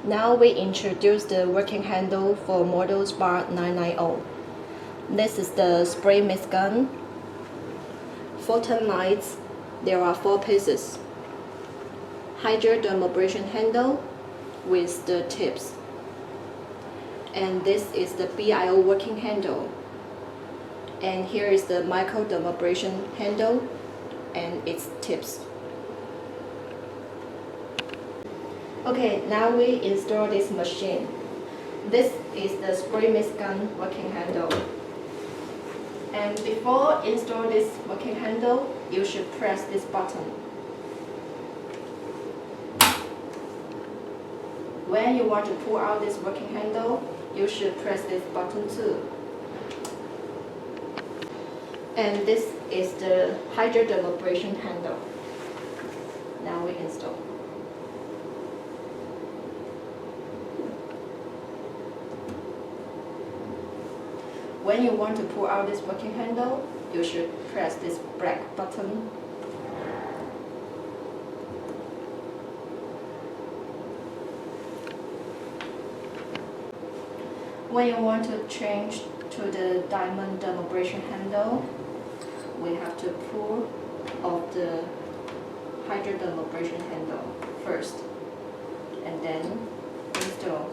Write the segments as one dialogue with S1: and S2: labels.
S1: Now we introduce the working handle for model SPA990. This is the spray mist gun. Photon lights. There are 4 pieces. Hydrodermabrasion handle with the tips. And this is the BIO working handle. And here is the microdermabrasion handle and its tips. Okay, now we install this machine. This is the spray mist gun working handle. And before install this working handle, you should press this button. When you want to pull out this working handle, you should press this button too. And this is the hydrodermabrasion handle. Now we install. When you want to pull out this working handle, you should press this black button. When you want to change to the diamond dermabrasion handle, we have to pull off the hydrodermabrasion handle first, and then install.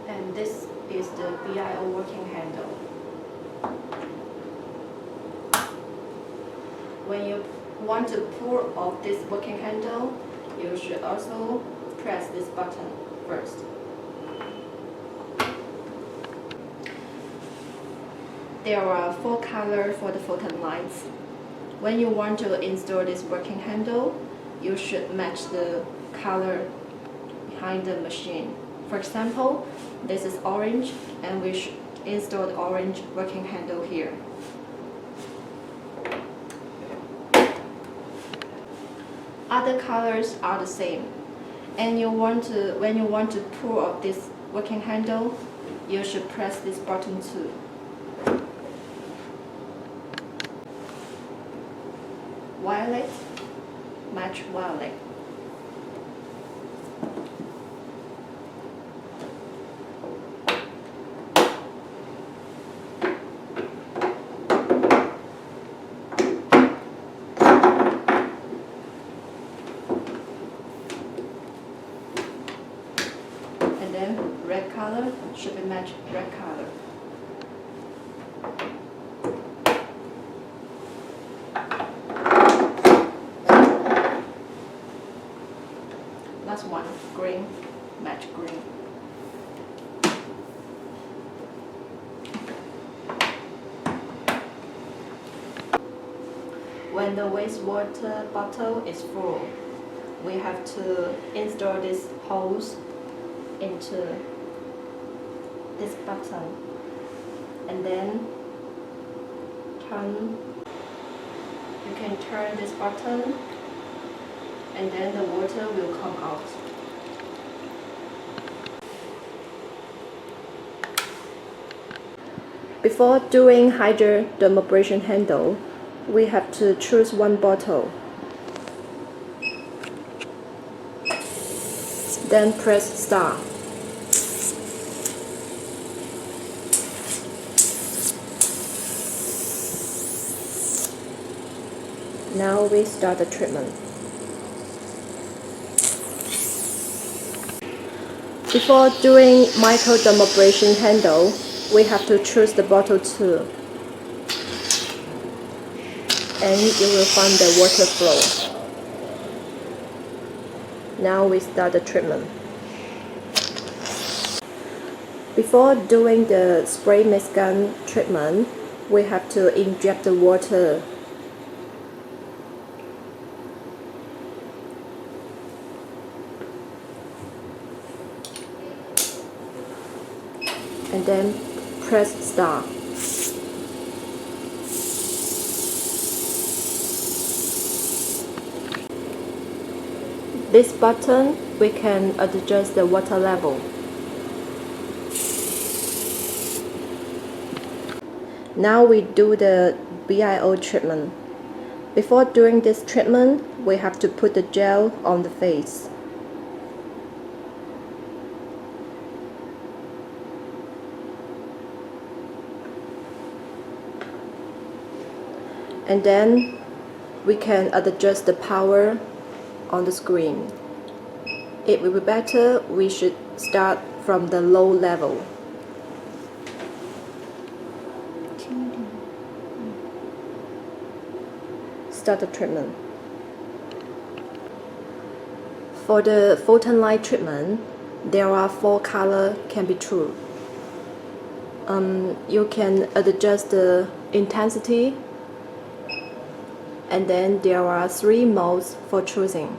S1: And this is the BIO working handle. When you want to pull off this working handle, you should also press this button first. There are 4 colors for the photon lights. When you want to install this working handle, you should match the color behind the machine. For example, this is orange, and we should install the orange working handle here. Other colors are the same, and when you want to pull off this working handle, you should press this button too. Violet, match violet. And then red color should be matched red color. Last one, green, match green. When the wastewater bottle is full, we have to install these holes into this button, and then you can turn this button, and then the water will come out. Before doing hydrodermabrasion handle, we have to choose one bottle. Then press start. Now we start the treatment. Before doing microdermabrasion handle, we have to choose the bottle too. And you will find the water flow. Now we start the treatment. Before doing the spray mist gun treatment, we have to inject the water. And then press start. This button, we can adjust the water level. Now we do the BIO treatment. Before doing this treatment, we have to put the gel on the face. And then we can adjust the power on the screen. It will be better, we should start from the low level. Start the treatment. For the photon light treatment, there are 4 colors can be true. You can adjust the intensity, and then there are 3 modes for choosing.